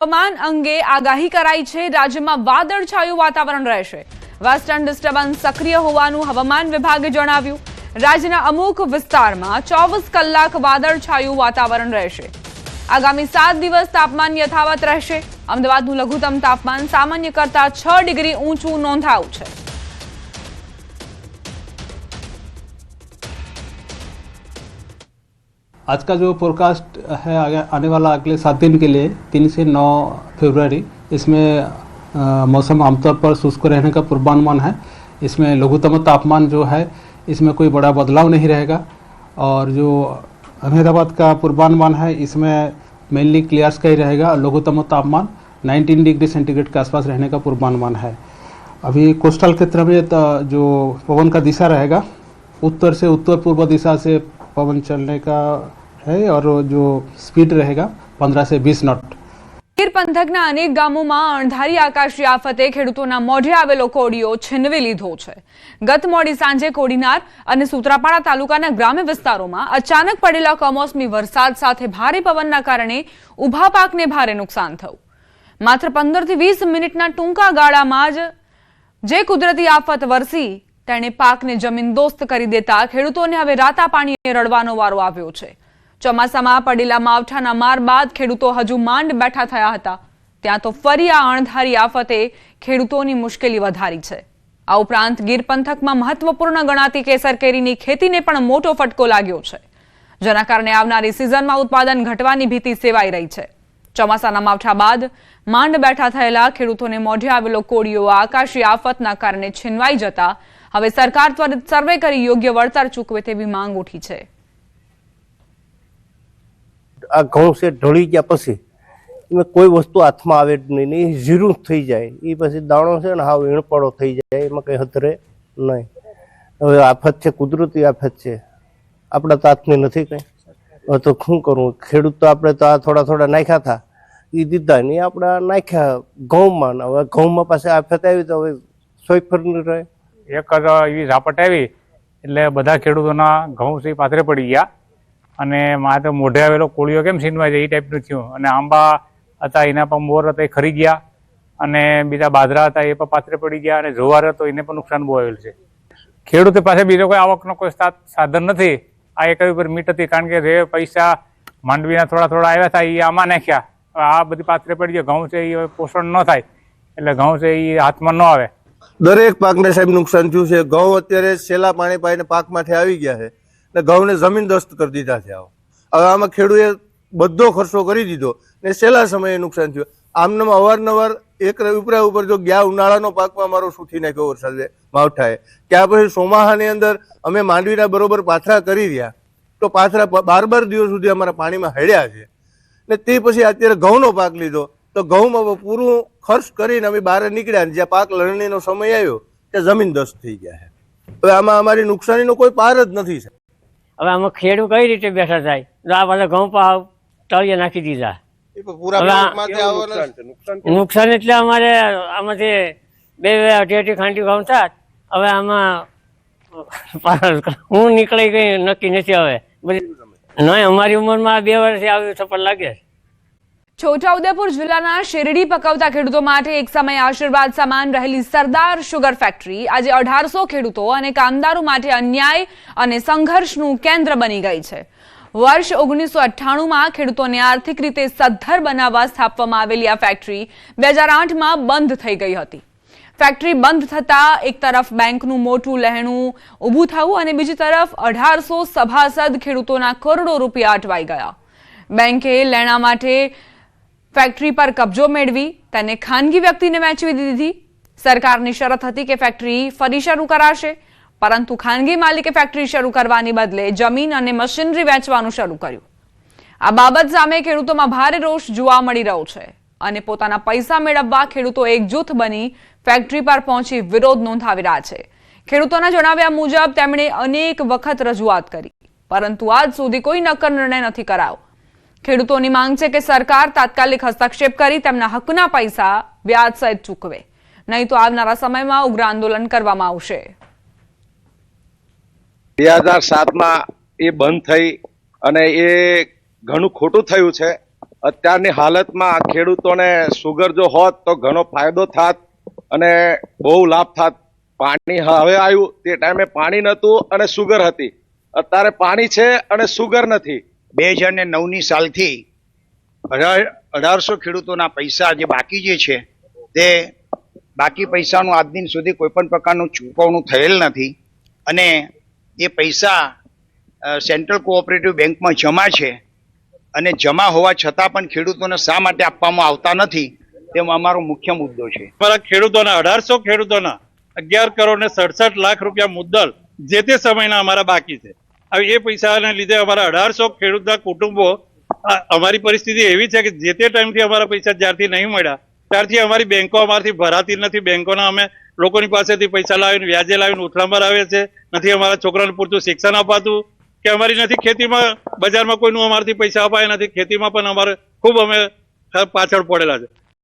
હવામાન અંગે આગાહી કરાઈ છે। રાજ્યમાં વાદળછાયું વાતાવરણ રહેશે। વેસ્ટર્ન ડિસ્ટર્બન્સ સક્રિય હોવાનું હવામાન વિભાગે જણાવ્યું। રાજ્યના અમુક વિસ્તારમાં 24 કલાક વાદળછાયું વાતાવરણ રહેશે। આગામી 7 દિવસ તાપમાન યથાવત રહેશે। અમદાવાદનું લઘુત્તમ તાપમાન સામાન્ય કરતાં 6 ડિગ્રી ઊંચું નોંધાયું છે। आज का जो फोरकास्ट है आने वाला अगले 7 दिन के लिए 3 से 9 फरवरी, इसमें मौसम आमतौर पर शुष्क रहने का पूर्वानुमान है। इसमें लघुत्तम तापमान जो है इसमें कोई बड़ा बदलाव नहीं रहेगा। और जो अहमदाबाद का पूर्वानुमान है इसमें मेनली क्लियर स्काई रहेगा। लघुत्तम तापमान 19 डिग्री सेंटीग्रेड के आसपास रहने का पूर्वानुमान है। अभी कोस्टल क्षेत्र में जो पवन का दिशा रहेगा उत्तर से उत्तर पूर्व दिशा से पवन चलने का है और जो स्पीड रहेगा 15 से 20 नॉट। ગીર પંથકના અનેક ગામોમાં અણધારી આકાશી આફતે ખેડૂતોના મોઢે આવેલો કોળિયો છીનવી લીધો છે। ગત મોડી સાંજે કોડીનાર અને સૂત્રાપાડા તાલુકાના ગ્રામ્ય વિસ્તારોમાં અચાનક પડેલા કમોસમી વરસાદ સાથે ભારે પવનના કારણે ઊભા પાકને ભારે નુકસાન થયું। માત્ર 15 થી 20 મિનિટના ટૂંકા ગાળામાં જ જે કુદરતી આફત વરસી તેણે પાકને જમીનદોસ્ત કરી દેતા ખેડૂતોને હવે રાતા પાણીએ રડવાનો વારો આવ્યો છે। ચોમાસામાં પડેલા માવઠાના માર બાદ ખેડૂતો હજુ માંડ બેઠા થયા હતા, ત્યાં તો ફરી આ અણધારી આફતે ખેડૂતોની મુશ્કેલી વધારી છે। આ ઉપરાંત ગીર પંથકમાં મહત્વપૂર્ણ ગણાતી કેસર કેરીની ખેતીને પણ મોટો ફટકો લાગ્યો છે, જેના કારણે આવનારી સિઝનમાં ઉત્પાદન ઘટવાની ભીતિ સેવાઈ રહી છે। ચોમાસાના માવઠા બાદ માંડ બેઠા થયેલા ખેડૂતોને મોઢે આવેલો કોળિયો આકાશી આફતના કારણે છીનવાઈ જતા હવે સરકાર ત્વરિત સર્વે કરી યોગ્ય વળતર ચૂકવે તેવી માંગ ઉઠી છે। આ ઘઉં છે ઢળી ગયા પછી એમાં કોઈ વસ્તુ હાથમાં આવે જ નહીં, એ ઝીરું થઈ જાય, એ પછી દાણો છે ને હાવ ઈણપડો થઈ જાય, એમાં કંઈ હતરે નહીં। હવે આફત છે, કુદરતી આફત છે, આપણા તો હાથમાં નથી કંઈ। હવે તો શું કરવું? ખેડૂત તો આપણે તો આ થોડા થોડા નાખ્યા હતા, એ દીધા નહીં, આપણે નાખ્યા ઘઉંમાં। હવે ઘઉંમાં પાસે આફત આવી તો હવે સોયફર નહીં રહે। એક એવી ઝાપટ આવી એટલે બધા ખેડૂતોના ઘઉં છે પાથરે પડી ગયા અને મારે તો મોઢે આવેલો કોળિયો કેમ છીનવાય છે એ ટાઈપનું થયું। અને આંબા હતા એના પણ મોર હતા એ ખરી ગયા અને બીજા બાજરા હતા એ પણ પાથરે પડી ગયા અને જુવાર હતો એને પણ નુકસાન બહુ આવેલું છે। ખેડૂતો પાસે બીજો કોઈ આવકનો કોઈ સાધન નથી। આ એક ઉપર મીટ હતી, કારણ કે જે પૈસા માંડવીના થોડા થોડા આવ્યા હતા એ આમાં નાખ્યા, આ બધી પાથરે પડી ગયા। ઘઉં છે એ પોષણ ન થાય એટલે ઘઉં છે એ હાથમાં ન આવે। દરેક પાકને સાહેબ નુકસાન થયું છે। ઘઉં અત્યારે છેલ્લા પાણી પાઈને પાકમાંથી આવી ગયા છે ને ઘઉંને જમીનદોસ્ત કરી દીધા છે। હવે આમાં ખેડૂએ બધો ખર્ચો કરી દીધો ને છેલ્લા સમયે નુકસાન થયું। આમનામ અવારનવાર એક ઉપરા ઉપર જો ગયા ઉનાળાનો પાકમાં મારો સૂથી નાખ્યો વરસાદે માવઠાએ, ત્યાર પછી ચોમાસાની અંદર અમે માંડવીના બરોબર પાથરા કરી રહ્યા તો પાથરા 12 દિવસ સુધી અમારા પાણીમાં હળ્યા છે ને તે પછી અત્યારે ઘઉંનો પાક લીધો તો ઘઉંમાં પૂરું ખર્ચ કરીને અમે બહાર નીકળ્યા ને જ્યાં પાક લણણીનો સમય આવ્યો ત્યાં જમીનદોસ્ત થઈ ગયા છે। હવે આમાં અમારી નુકસાનીનો કોઈ પાર જ નથી। હવે આમાં ખેડૂત કઈ રીતે બેઠા થાય? આ બધા ઘઉં પાવ તળિયે નાખી દીધા, નુકસાન એટલે અમારે આમાંથી 2 અઢી ખાંડી ઘઉં થાત। હવે આમાં હું નીકળી ગઈ નક્કી નથી। હવે નહીં, અમારી ઉંમરમાં 2 વર્ષથી આવ્યું સફળ લાગે। છોટાઉદેપુર જિલ્લાના શેરડી પકવતા ખેડૂતો માટે એક સમય આશીર્વાદ સમાન રહેલી સરદાર શુગર ફેક્ટરી આજે 1800 ખેડૂતો અને કામદારો માટે અન્યાય અને સંઘર્ષનું કેન્દ્ર બની ગઈ છે। વર્ષ 1998માં ખેડૂતોને આર્થિક રીતે સદ્ધર બનાવવા સ્થાપવામાં આવેલી આ ફેક્ટરી 2008માં બંધ થઈ ગઈ હતી। ફેક્ટરી બંધ થતા એક તરફ બેંકનું મોટું લહેણું ઊભું થયું અને બીજી તરફ 1800 સભાસદ ખેડૂતોના કરોડો રૂપિયા અટવાઈ ગયા। બેંકે લેણા માટે ફેક્ટરી પર કબજો મેળવી તેને ખાનગી વ્યક્તિને વેચવી દીધી। સરકારની શરત હતી કે ફેક્ટરી ફરી શરૂ કરાશે, પરંતુ ખાનગી માલિકે ફેક્ટરી શરૂ કરવાની બદલે જમીન અને મશીનરી વેચવાનું શરૂ કર્યું। આ બાબત સામે ખેડૂતોમાં ભારે રોષ જોવા મળી રહ્યો છે અને પોતાના પૈસા મેળવવા ખેડૂતો એકજૂથ બની ફેક્ટરી પર પહોંચી વિરોધ નોંધાવી રહ્યા છે। ખેડૂતોના જણાવ્યા મુજબ તેમણે અનેક વખત રજૂઆત કરી, પરંતુ આજ સુધી કોઈ નક્કર નિર્ણય નથી કરાયો। ખેડૂતોની માંગ છે કે સરકાર તાત્કાલિક હસ્તક્ષેપ કરી તેમના હકના પૈસા વ્યાજ સહિત ચૂકવે, નહીં તો આવનારા સમયમાં ઉગ્ર આંદોલન કરવામાં આવશે। 2007માં એ બંધ થઈ અને એ ઘણું ખોટું થયું છે। અત્યારની હાલતમાં ખેડૂતોને સુગર જો હોત તો ઘણો ફાયદો થાત અને બહુ લાભ થાત. પાણી હવે આવ્યું તે ટાઈમે પાણી નહોતું અને સુગર હતી. અત્યારે પાણી છે અને સુગર નથી. 2009ની સાલથી 1800 ખેડૂતોના પૈસા જે બાકી જે છે તે બાકી પૈસાનું આજ દિન સુધી કોઈ પણ પ્રકારનું ચૂકવણું થયેલ નથી અને એ પૈસા સેન્ટ્રલ કોઓપરેટિવ બેંકમાં જમા છે અને જમા હોવા છતાં પણ ખેડૂતોને શા માટે આપવામાં આવતા નથી તે અમારો મુખ્ય મુદ્દો છે. અમારા ખેડૂતોના 1800 ખેડૂતોના 11 કરોડ ને 67 લાખ રૂપિયા મુદ્દલ જે તે સમયના અમારા બાકી છે. હવે એ પૈસાને લીધે અમારા 1800 ખેડૂતના કુટુંબો અમારી પરિસ્થિતિ એવી છે કે જે તે ટાઈમથી અમારા પૈસા જ્યારથી નહીં મળ્યા ત્યારથી અમારી બેંકો અમારાથી ભરાતી નથી. બેંકોના અમે લોકોની પાસેથી પૈસા લાવીને વ્યાજે લાવીને ઉથલામાં આવે છે. નથી અમારા છોકરાને પૂરતું શિક્ષણ અપાતું કે અમારી નથી ખેતીમાં બજારમાં કોઈનું અમારાથી પૈસા અપાય નથી. ખેતીમાં પણ અમારે ખૂબ અમે પાછળ પડેલા છે.